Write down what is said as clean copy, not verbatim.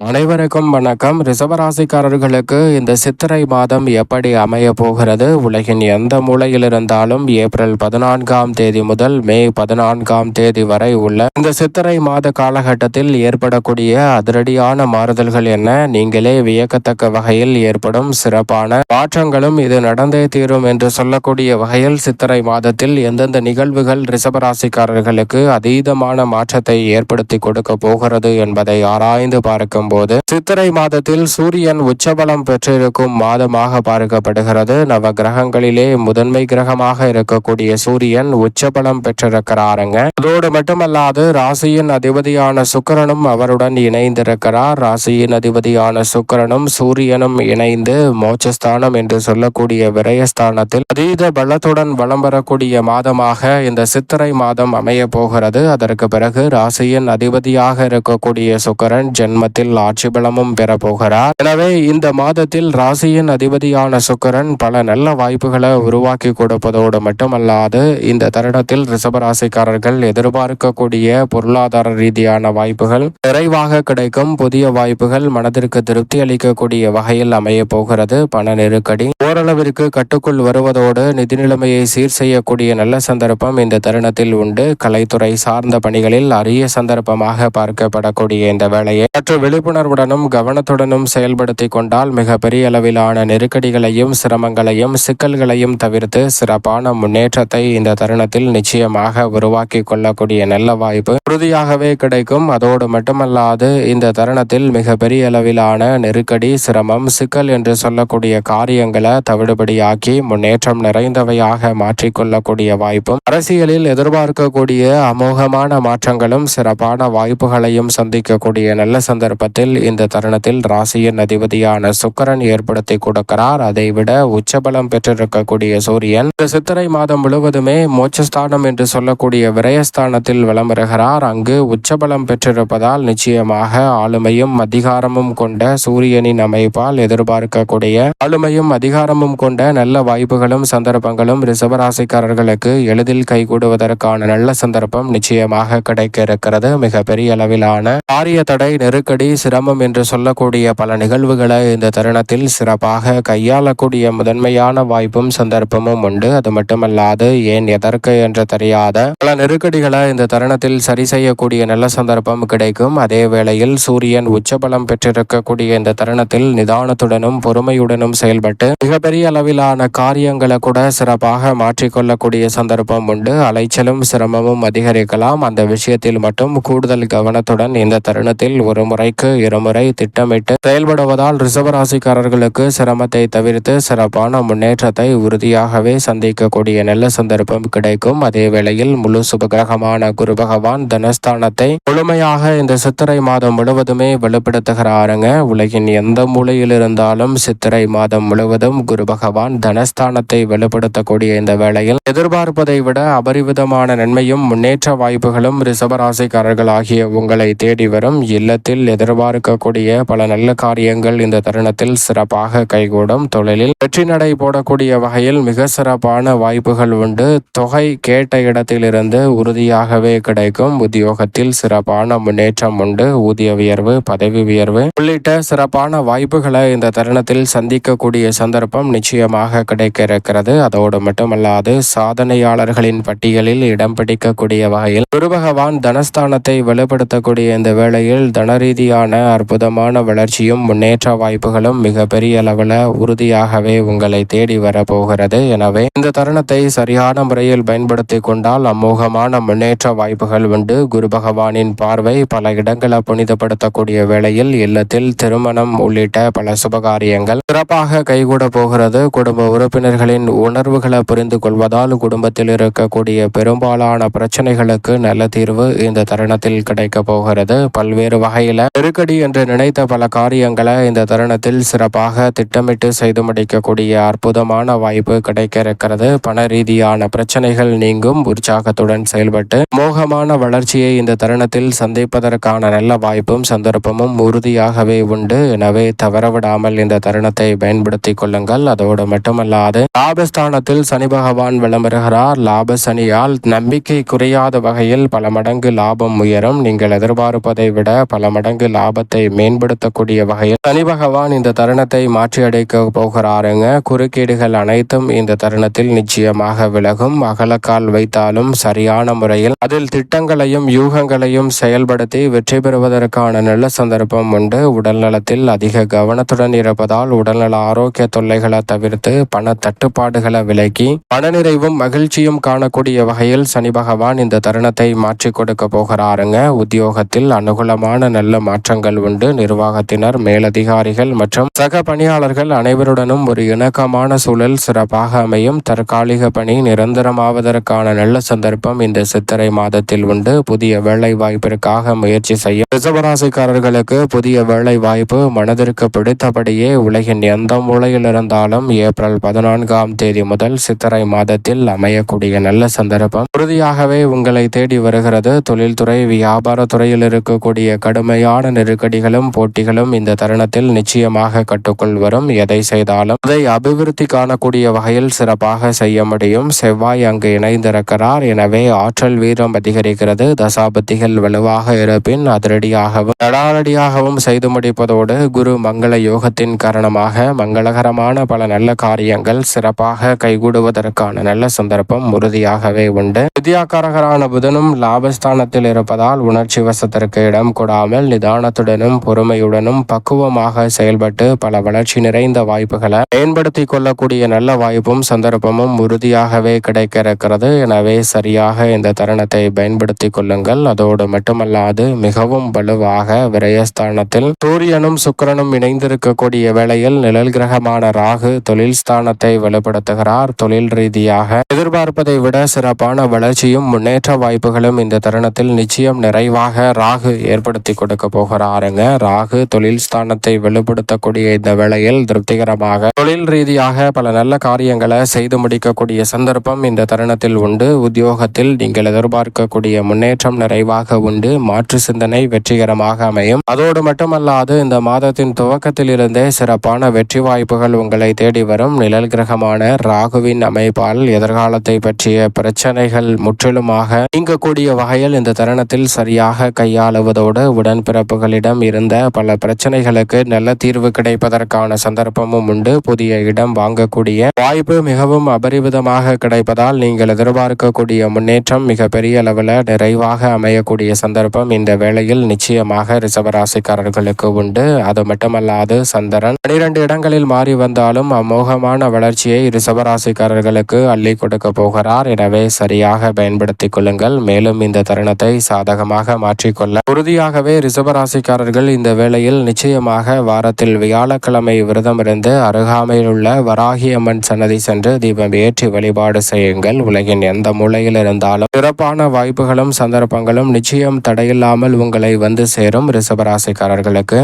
அனைவருக்கும் வணக்கம். ரிஷபராசிக்காரர்களுக்கு இந்த சித்திரை மாதம் எப்படி அமைய போகிறது? உலகின் எந்த மூலையில் இருந்தாலும் ஏப்ரல் 14ஆம் தேதி முதல் மே 14ஆம் தேதி வரை உள்ள இந்த சித்திரை மாத காலகட்டத்தில் ஏற்படக்கூடிய அதிரடியான மாறுதல்கள் என்ன? நீங்களே வியக்கத்தக்க வகையில் ஏற்படும் சிறப்பான மாற்றங்களும் இது நடந்தே தீரும் என்று சொல்லக்கூடிய வகையில் சித்திரை மாதத்தில் எந்தெந்த நிகழ்வுகள் ரிஷபராசிக்காரர்களுக்கு அதீதமான மாற்றத்தை ஏற்படுத்தி கொடுக்க போகிறது என்பதை ஆராய்ந்து பார்க்கும் போது சித்திரை மாதத்தில் சூரியன் உச்சபலம் பெற்றிருக்கும் மாதமாக பார்க்கப்படுகிறது. நவ கிரகங்களிலே முதன்மை கிரகமாக இருக்கக்கூடிய சூரியன் உச்சபலம் பெற்றிருக்கிறாருங்க. அதோடு மட்டுமல்லாது ராசியின் அதிபதியான சுக்கிரனும் அவருடன் இணைந்திருக்கிறார். ராசியின் அதிபதியான சுக்கிரனும் சூரியனும் இணைந்து மோட்சஸ்தானம் என்று சொல்லக்கூடிய விரயஸ்தானத்தில் அதீத பலத்துடன் வலம் வரக்கூடிய மாதமாக இந்த சித்திரை மாதம் அமைய போகிறது. அதற்கு பிறகு ராசியின் அதிபதியாக இருக்கக்கூடிய சுக்கிரன் ஜென்மத்தில் ஆட்சி பலமும் பெறப்போகிறார். எனவே இந்த மாதத்தில் ராசியின் அதிபதியான சுக்கிரன் பல நல்ல வாய்ப்புகளை உருவாக்கி கொடுப்பதோடு மட்டுமல்லாது இந்த தருணத்தில் ரிஷபராசிக்காரர்கள் எதிர்பார்க்கக்கூடிய பொருளாதார ரீதியான வாய்ப்புகள் நிறைவாக கிடைக்கும். புதிய வாய்ப்புகள் மனதிற்கு திருப்தி அளிக்கக்கூடிய வகையில் அமைய போகிறது. பண நெருக்கடி ஓரளவிற்கு கட்டுக்குள் வருவதோடு நிதி நிலைமையை சீர் செய்யக்கூடிய நல்ல சந்தர்ப்பம் இந்த தருணத்தில் உண்டு. கலைத்துறை சார்ந்த பணிகளில் அரிய சந்தர்ப்பமாக பார்க்கப்படக்கூடிய இந்த வேளையை மற்ற விழிப்புணர்வுடனும் கவனத்துடனும் செயல்படுத்தி கொண்டால் மிகப்பெரிய அளவிலான நெருக்கடிகளையும் சிரமங்களையும் சிக்கல்களையும் தவிர்த்து சிறப்பான முன்னேற்றத்தை இந்த தருணத்தில் நிச்சயமாக உருவாக்கி கொள்ளக்கூடிய நல்ல வாய்ப்பு உறுதியாகவே கிடைக்கும். அதோடு மட்டுமல்லாது இந்த தருணத்தில் மிகப்பெரிய அளவிலான நெருக்கடி சிரமம் சிக்கல் என்று சொல்லக்கூடிய காரியங்களை தவிடுபடியாக்கி முன்னேற்றம் நிறைந்தவையாக மாற்றிக்கொள்ளக்கூடிய வாய்ப்பும் அரசியலில் எதிர்பார்க்கக்கூடிய அமோகமான மாற்றங்களும் சிறப்பான வாய்ப்புகளையும் சந்திக்கக்கூடிய நல்ல சந்தர்ப்பத்தில் இந்த தருணத்தில் ராசியின் அதிபதியான சுக்கிரன் ஏற்படுத்தி கொடுக்கிறார். அதைவிட உச்சபலம் பெற்றிருக்கக்கூடிய சூரியன் இந்த சித்திரை மாதம் முழுவதுமே மோட்சஸ்தானம் என்று சொல்லக்கூடிய விரயஸ்தானத்தில் வலம் வருகிறார். அங்கு உச்சபலம் பெற்றிருப்பதால் நிச்சயமாக ஆளுமையும் அதிகாரமும் கொண்ட சூரியனின் அமைப்பால் எதிர்பார்க்கக்கூடிய ஆளுமையும் அதிகாரமும் கொண்ட நல்ல வாய்ப்புகளும் சந்தர்ப்பங்களும் ரிஷபராசிக்காரர்களுக்கு எளிதில் கைகூடுவதற்கான நல்ல சந்தர்ப்பம் நிச்சயமாக கிடைக்க இருக்கிறது. மிக பெரிய அளவிலான காரிய தடை நெருக்கடி சிரமம் என்று சொல்லக்கூடிய பல நிகழ்வுகளை இந்த தருணத்தில் சிறப்பாக கையாளக்கூடிய முதன்மையான வாய்ப்பும் சந்தர்ப்பமும் உண்டு. அது மட்டுமல்லாது ஏன் எதற்கு என்று தெரியாத பல நெருக்கடிகளை இந்த தருணத்தில் சரி செய்யக்கூடிய நல்ல சந்தர்ப்பம் கிடைக்கும். அதே வேளையில் சூரியன் உச்சபலம் பெற்றிருக்கக்கூடிய இந்த தருணத்தில் நிதானத்துடனும் பொறுமையுடனும் செயல்பட்டு மிகப்பெரிய அளவிலான காரியங்களை கூட சிறப்பாக மாற்றிக்கொள்ளக்கூடிய சந்தர்ப்பம் உண்டு. அலைச்சலும் சிரமமும் அதிகரிக்கலாம். அந்த விஷயத்தில் மட்டும் கூடுதல் கவனத்துடன் இந்த தருணத்தில் ஒரு முறைக்கு இருமுறை திட்டமிட்டு செயல்படுவதால் ரிஷபராசிக்காரர்களுக்கு சிரமத்தை தவிர்த்து சிறப்பான முன்னேற்றத்தை உறுதியாகவே சந்திக்கக்கூடிய நல்ல சந்தர்ப்பம் கிடைக்கும். அதே வேளையில் முழு சுபகிரகமான குரு பகவான் தனஸ்தானத்தை முழுமையாக இந்த சித்திரை மாதம் முழுவதுமே வெளிப்படுத்துகிறாருங்க. உலகின் எந்த மூலையில் இருந்தாலும் சித்திரை மாதம் முழுவதும் குரு பகவான் தனஸ்தானத்தை வெளிப்படுத்தக்கூடிய இந்த வேளையில் எதிர்பார்ப்பதை விட அபரிவிதமான நன்மையும் முன்னேற்ற வாய்ப்புகளும் ரிஷபராசிக்காரர்கள் ஆகிய உங்களை தேடி வரும். இல்லத்தில் எதிர்பார்க்கக்கூடிய பல நல்ல காரியங்கள் இந்த தருணத்தில் சிறப்பாக கைகூடும். தொழிலில் வெற்றி நடை போடக்கூடிய வகையில் மிக சிறப்பான வாய்ப்புகள் உண்டு. தொகை கேட்ட இடத்திலிருந்து உறுதியாகவே கிடைக்கும். உத்தியோகத்தில் சிறப்பான முன்னேற்றம் உண்டு. ஊதிய உயர்வு பதவி உயர்வு உள்ளிட்ட சிறப்பான வாய்ப்புகளை இந்த தருணத்தில் சந்திக்கக்கூடிய சந்தர்ப்பம் நிச்சயமாக கிடைக்க இருக்கிறது. அதோடு மட்டுமல்லாது சாதனையாளர்களின் பட்டியலில் இடம் பிடிக்கக்கூடிய வகையில் குரு பகவான் தனஸ்தானத்தை வெளிப்படுத்தக்கூடிய இந்த வேளையில் தனரீதியான அற்புதமான வளர்ச்சியும் முன்னேற்ற வாய்ப்புகளும் மிக பெரிய அளவில் உறுதியாகவே உங்களை தேடி வரப்போகிறது. எனவே இந்த தருணத்தை சரியான முறையில் பயன்படுத்தி கொண்டால் அமோகமான முன்னேற்ற வாய்ப்புகள் உண்டு. குரு பகவானின் பார்வை பல இடங்களை புனிதப்படுத்தக்கூடிய வேளையில் இல்லத்தில் திருமணம் உள்ளிட்ட பல சுபகாரியங்கள் சிறப்பாக கைகூட போகிறது. குடும்ப உறுப்பினர்களின் உணர்வுகளை புரிந்து கொள்வதால் குடும்பத்தில் இருக்கக்கூடிய பெரும்பாலான பிரச்சனைகளுக்கு நல்ல தீர்வு இந்த தருணத்தில் கிடைக்க போகிறது. பல்வேறு வகையில நெருக்கடி என்று நினைத்த பல காரியங்களை இந்த தருணத்தில் சிறப்பாக திட்டமிட்டு செய்து முடிக்கக்கூடிய அற்புதமான வாய்ப்பு கிடைக்க இருக்கிறது. பண ரீதியான பிரச்சனைகள் நீங்கும். உற்சாகத்துடன் செயல்பட்டு மோகமான வளர்ச்சியை இந்த தருணத்தில் சந்திப்பதற்கான நல்ல வாய்ப்பும் சந்தர்ப்பமும் உறுதியாகவே உண்டு. எனவே தவறவிடாமல் இந்த தருணத்தை பயன்படுத்தி கொள்ளுங்கள். அதோடு மட்டுமல்லாது லாபஸ்தானத்தில் சனி பகவான் விளம்பருகிறார். லாப சனியால் நம்பிக்கை குறையாத வகையில் பல மடங்கு லாபம் உயரும். நீங்கள் எதிர்பார்ப்பதை விட பல மடங்கு லாபம் லாபத்தை மேம்படுத்தக்கூடிய வகையில் சனி பகவான் இந்த தருணத்தை மாற்றியடைக்க போகிறாருங்க. குறுக்கீடுகள் அனைத்தும் இந்த தருணத்தில் நிச்சயமாக விலகும். அகலக்கால் வைத்தாலும் சரியான முறையில் அதில் திட்டங்களையும் யூகங்களையும் செயல்படுத்தி வெற்றி பெறுவதற்கான நல்ல சந்தர்ப்பம் உண்டு. உடல் நலத்தில் அதிக கவனத்துடன் இருப்பதால் உடல்நல ஆரோக்கிய தொல்லைகளை தவிர்த்து பண தட்டுப்பாடுகளை விலக்கி மனநிறைவும் மகிழ்ச்சியும் காணக்கூடிய வகையில் சனி பகவான் இந்த தருணத்தை மாற்றி கொடுக்க போகிறாருங்க. உத்தியோகத்தில் அனுகூலமான நல்ல மாற்றங்கள் உண்டு. நிர்வாகத்தினர், மேலதிகாரிகள் மற்றும் சக பணியாளர்கள் அனைவருடனும் ஒரு இணக்கமான சூழல் சிறப்பாக அமையும். தற்காலிக பணி நிரந்தரமாவதற்கான நல்ல சந்தர்ப்பம் இந்த சித்திரை மாதத்தில் உண்டு. புதிய வேலை வாய்ப்பிற்காக முயற்சி செய்யும் ரிஷபராசிக்காரர்களுக்கு புதிய வேலை வாய்ப்பு மனதிற்கு பிடித்தபடியே உலகின் எந்த மூலையில் இருந்தாலும் ஏப்ரல் 14ஆம் தேதி முதல் சித்திரை மாதத்தில் அமையக்கூடிய நல்ல சந்தர்ப்பம் உறுதியாகவே உங்களை தேடி வருகிறது. தொழில்துறை, வியாபார துறையில் இருக்கக்கூடிய கடுமையான நெருக்கடிகளும் போட்டிகளும் இந்த தருணத்தில் நிச்சயமாக கட்டுக்குள் வரும். எதை செய்தாலும் அதை அபிவிருத்தி காணக்கூடிய வகையில் சிறப்பாக செய்ய முடியும். செவ்வாய் அங்கு இணைந்திருக்கிறார். எனவே ஆற்றல் வீரம் அதிகரிக்கிறது. தசாபத்திகள் வலுவாக இருப்பின் அதிரடியாகவும் தடாலடியாகவும் செய்து முடிப்பதோடு குரு மங்கள யோகத்தின் காரணமாக மங்களகரமான பல நல்ல காரியங்கள் சிறப்பாக கைகூடுவதற்கான நல்ல சந்தர்ப்பம் உறுதியாகவே உண்டு. வித்யாகாரகரான புதனும் லாபஸ்தானத்தில் இருப்பதால் உணர்ச்சி வசத்திற்கு இடம் கொடாமல் நிதானத்துடனும் பொறுமையுடனும் பக்குவமாக செயல்பட்டு பல வளர்ச்சி நிறைந்த வாய்ப்புகளை மேம்படுத்தி கொள்ளக்கூடிய நல்ல வாய்ப்பும் சந்தர்ப்பமும் உறுதியாகவே கிடைக்க இருக்கிறது. எனவே சரியாக இந்த தருணத்தை பயன்படுத்தி கொள்ளுங்கள். அதோடு மட்டுமல்லாது மிகவும் வலுவாக விரயஸ்தானத்தில் சூரியனும் சுக்கிரனும் இணைந்திருக்கக்கூடிய வேளையில் நிழல் கிரகமான ராகு தொழில் ஸ்தானத்தை வலுப்படுத்துகிறார். தொழில் ரீதியாக எதிர்பார்ப்பதை விட சிறப்பான வளர்ச்சியும் முன்னேற்ற வாய்ப்புகளும் இந்த தருணத்தில் நிச்சயம் நிறைவாக ராகு ஏற்படுத்தி கொடுக்க போகிறாருங்க. ராகு தொழில் ஸ்தானத்தை வலுப்படுத்தக்கூடிய இந்த வேளையில் திருப்திகரமாக தொழில் ரீதியாக பல நல்ல காரியங்களை செய்து முடிக்கக்கூடிய சந்தர்ப்பம் இந்த தருணத்தில் உண்டு. உத்தியோகத்தில் நீங்கள் எதிர்பார்க்கக்கூடிய முன்னேற்றம் நிறைவாக உண்டு. மாற்று சிந்தனை வெற்றிகரமாக அமையும். அதோடு மட்டுமல்லாது இந்த மாதத்தின் துவக்கத்தில் இருந்தே சிறப்பான வெற்றி வாய்ப்புகள் உங்களை தேடி வரும். நிழல் கிரகமான ராகுவின் அமைப்பால் எதிர்காலத்தை பற்றிய பிரச்சனைகள் முற்றிலுமாக நீங்கக்கூடிய வகையில் இந்த தருணத்தில் சரியாக கையாளுவதோடு உடன்பிறப்புகளிடம் இருந்த பல பிரச்சனைகளுக்கு நல்ல தீர்வு கிடைப்பதற்கான சந்தர்ப்பமும் உண்டு. புதிய இடம் வாங்கக்கூடிய வாய்ப்பு மிகவும் அபரிவிதமாக கிடைப்பதால் நீங்கள் எதிர்பார்க்கக்கூடிய முன்னேற்றம் மிக பெரிய அளவில் நிறைவாக அமையக்கூடிய சந்தர்ப்பம் இந்த வேளையில் நிச்சயமாக ரிஷபராசிக்காரர்களுக்கு உண்டு. அது மட்டுமல்லாது சந்திரன் 12 இடங்களில் மாறி வந்தாலும் அமோகமான வளர்ச்சியை ரிஷபராசிக்காரர்களுக்கு அள்ளி கொடுக்க போகிறார். எனவே சரியாக பயன்படுத்திக் கொள்ளுங்கள். மேலும் இந்த தருணத்தை சாதகமாக மாற்றிக்கொள்ள உறுதியாகவே ரிஷபராசிக்காரர்கள் இந்த வேளையில் நிச்சயமாக வாரத்தில் வியாழக்கிழமை விரதம் இருந்து அருகாமையில் உள்ள வராகி அம்மன் சன்னதி சென்று தீபம் ஏற்றி வழிபாடு செய்யுங்கள். உலகின் எந்த மூலையில் இருந்தாலும் சிறப்பான வாய்ப்புகளும் சந்தர்ப்பங்களும் நிச்சயம் தடையில்லாமல் உங்களை வந்து சேரும். ரிஷபராசிக்காரர்களுக்கு